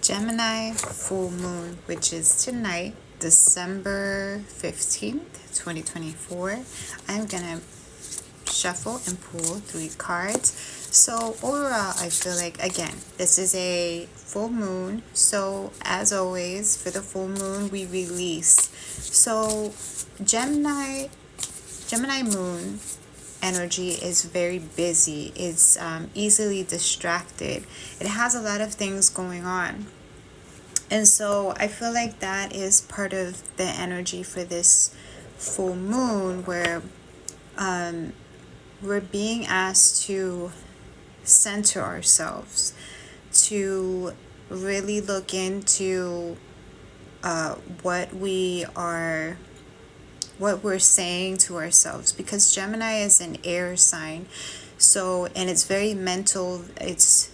Gemini full moon, which is tonight, December 15th, 2024. I'm gonna shuffle and pull 3 cards. So overall, I feel like, again, this is a full moon. So as always, for the full moon, we release. So Gemini moon energy is very busy. It's easily distracted. It has a lot of things going on. And so I feel like that is part of the energy for this full moon, where we're being asked to center ourselves, to really look into what we're saying to ourselves, because Gemini is an air sign. So, and it's very mental, it's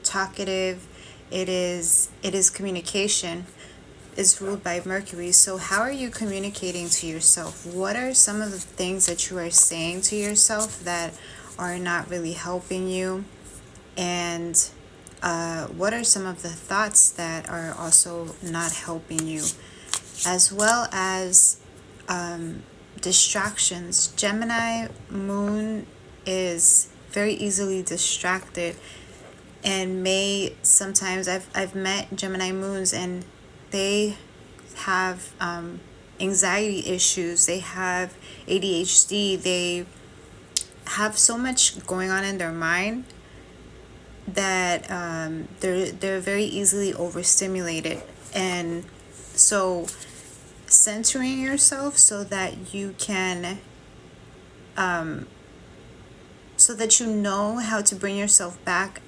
talkative, it is communication, is ruled by Mercury. So how are you communicating to yourself? What are some of the things that you are saying to yourself that are not really helping you? And what are some of the thoughts that are also not helping you? As well as distractions. Gemini moon is very easily distracted, and may sometimes I've met Gemini moons, and they have anxiety issues, they have ADHD, they have so much going on in their mind that they're very easily overstimulated. And so centering yourself so that you can so that you know how to bring yourself back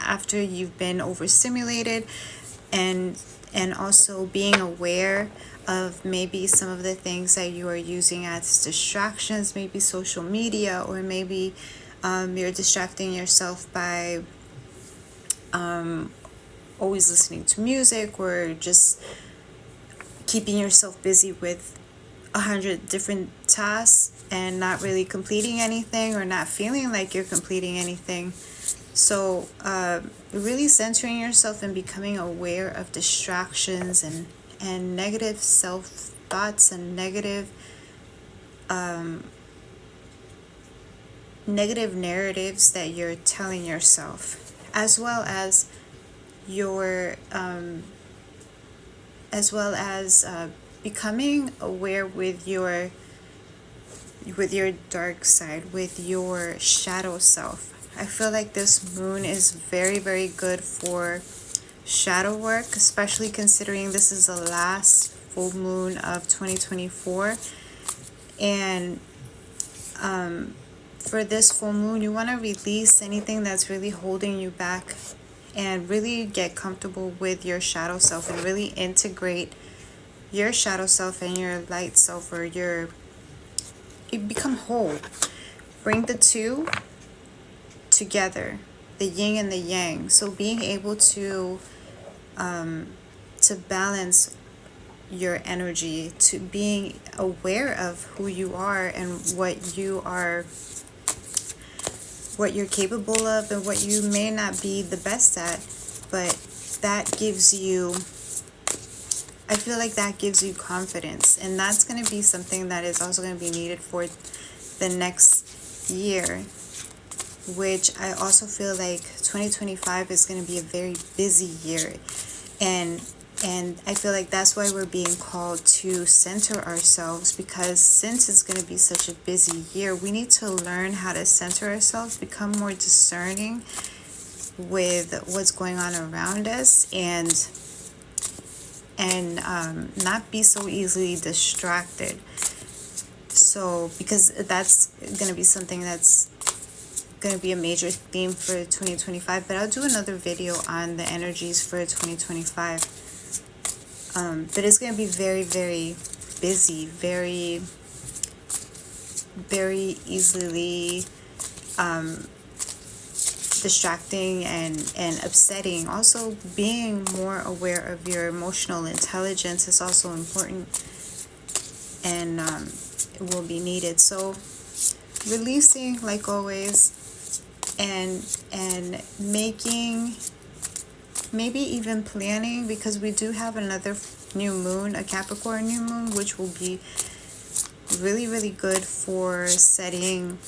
after you've been overstimulated, and also being aware of maybe some of the things that you are using as distractions, maybe social media, or maybe you're distracting yourself by always listening to music, or just keeping yourself busy with 100 different tasks and not really completing anything, or not feeling like you're completing anything. So really centering yourself and becoming aware of distractions and negative self-thoughts and negative narratives that you're telling yourself, as well as your becoming aware with your dark side, with your shadow self. I feel like this moon is very, very good for shadow work, especially considering this is the last full moon of 2024. And for this full moon, you want to release anything that's really holding you back, and really get comfortable with your shadow self, and really integrate your shadow self and your light self, or you become whole. Bring the two together, the yin and the yang. So being able to balance your energy, to being aware of who you are and what you're capable of, and what you may not be the best at, but that gives you, I feel like that gives you confidence. And that's going to be something that is also going to be needed for the next year, which I also feel like 2025 is going to be a very busy year. And I feel like that's why we're being called to center ourselves, because since it's going to be such a busy year, we need to learn how to center ourselves, become more discerning with what's going on around us, and not be so easily distracted. So, because that's going to be something that's going to be a major theme for 2025, but I'll do another video on the energies for 2025. But it's going to be very, very busy, very, very easily distracting and upsetting. Also, being more aware of your emotional intelligence is also important, and it will be needed. So releasing, like always, and making maybe even planning, because we do have another new moon, a Capricorn new moon, which will be really, really good for setting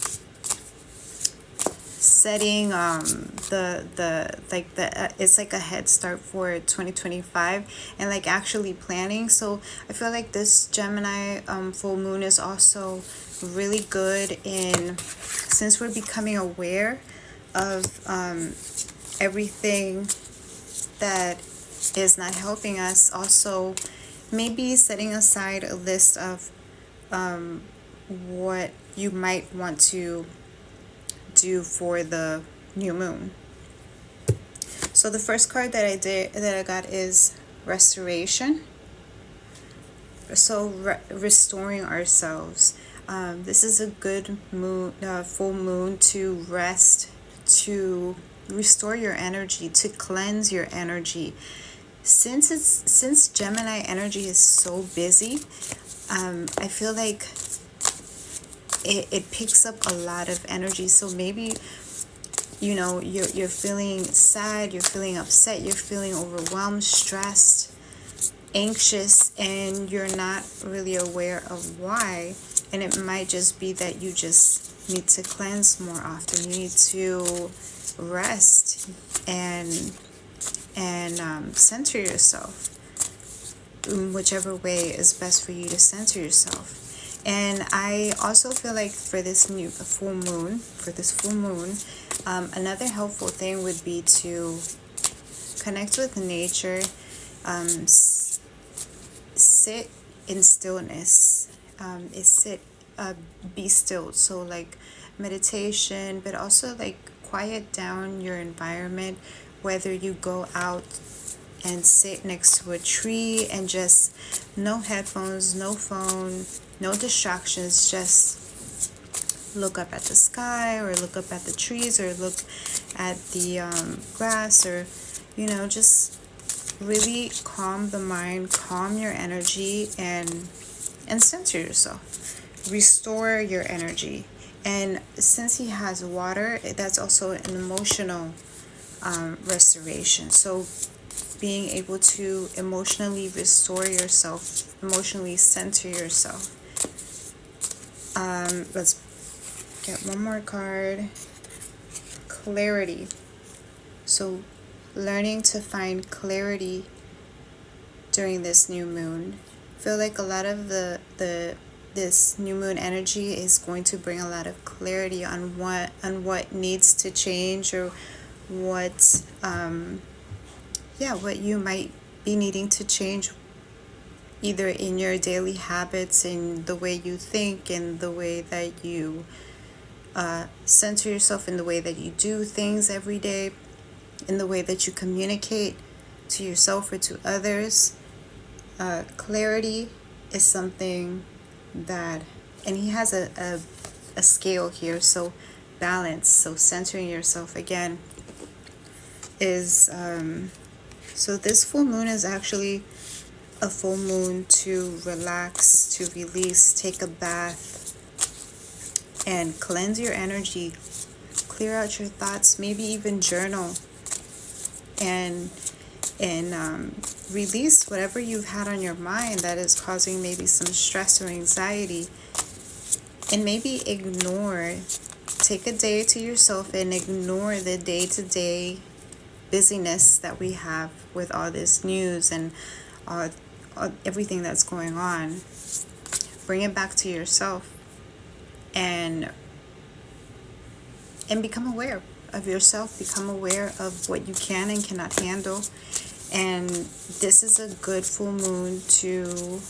it's like a head start for 2025, and like actually planning. So I feel like this Gemini full moon is also really good in, since we're becoming aware of everything that is not helping us, also maybe setting aside a list of what you might want to do for the new moon. So the first card that I got is restoration. So restoring ourselves. This is a good moon, full moon, to rest, to restore your energy, to cleanse your energy. Since Gemini energy is so busy, I feel like it picks up a lot of energy. So maybe, you know, you're feeling sad, you're feeling upset, you're feeling overwhelmed, stressed, anxious, and you're not really aware of why. And it might just be that you just need to cleanse more often. You need to rest and center yourself, in whichever way is best for you to center yourself. And I also feel like for this full moon, another helpful thing would be to connect with nature, sit in stillness, be still. So like meditation, but also like quiet down your environment, whether you go out and sit next to a tree and just no headphones, no phone, no distractions, just look up at the sky, or look up at the trees, or look at the grass, or, you know, just really calm the mind, calm your energy, and center yourself, restore your energy. And since he has water, that's also an emotional restoration. So being able to emotionally restore yourself, emotionally center yourself. Let's get one more card. Clarity. So learning to find clarity during this new moon. I feel like a lot of this new moon energy is going to bring a lot of clarity on what needs to change, or what what you might be needing to change, either in your daily habits, in the way you think, in the way that you center yourself, in the way that you do things every day, in the way that you communicate to yourself or to others. Clarity is something that, and he has a scale here, so balance, so centering yourself again is so this full moon is actually a full moon to relax, to release, take a bath, and cleanse your energy, clear out your thoughts, maybe even journal, and release whatever you've had on your mind that is causing maybe some stress or anxiety. And maybe take a day to yourself and ignore the day-to-day busyness that we have with all this news and everything that's going on. Bring it back to yourself and become aware of yourself, become aware of what you can and cannot handle. And this is a good full moon to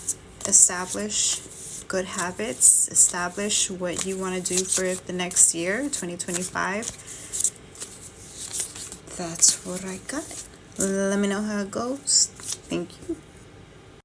establish good habits, establish what you want to do for the next year, 2025. That's what I got. Let me know how it goes. Thank you.